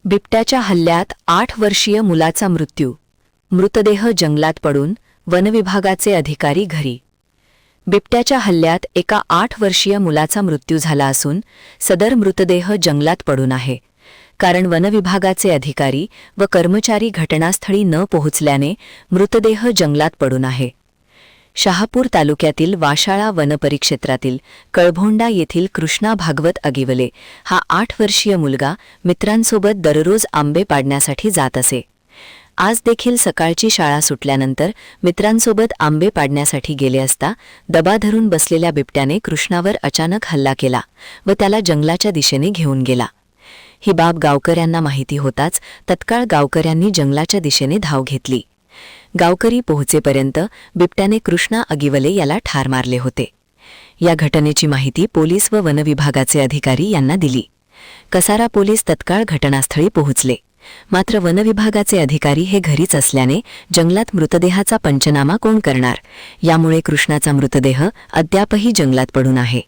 बिबट्याच्या हल्ल्यात 8 वर्षीय मुलाचा मृत्यू. मृतदेह जंगलात पडून वनविभागाचे अधिकारी घरी. बिबट्याच्या हल्ल्यात एका 8 वर्षीय मुलाचा मृत्यू झाला असून सदर मृतदेह जंगलात पडून आहे. कारण वनविभागाचे अधिकारी व कर्मचारी घटनास्थळी न पोहोचल्याने मृतदेह जंगलात पडून आहे. शहापूर तालुक्यातील वाशाळा वनपरिक्षेत्रातील कळभोंडा येथील कृष्णा भागवत अगिवले हा 8 वर्षीय मुलगा मित्रांसोबत दररोज आंबे पाडण्यासाठी जात असे. आज देखील सकाळची शाळा सुटल्यानंतर मित्रांसोबत आंबे पाडण्यासाठी गेले असता दबा धरून बसलेल्या बिबट्याने कृष्णावर अचानक हल्ला केला व त्याला जंगलाच्या दिशेने घेऊन गेला. ही बाब गावकऱ्यांना माहिती होताच तत्काळ गावकऱ्यांनी जंगलाच्या दिशेने धाव घेतली. गावकरी पोहोचेपर्यंत बिबट्याने कृष्णा अगिवले याला ठार मारले होते. या घटनेची माहिती पोलीस व वनविभागाचे अधिकारी यांना दिली. कसारा पोलीस तत्काळ घटनास्थळी पोहोचले. मात्र वनविभागाचे अधिकारी हे घरीच असल्याने जंगलात मृतदेहाचा पंचनामा कोण करणार, यामुळे कृष्णाचा मृतदेह अद्यापही जंगलात पडून आहे.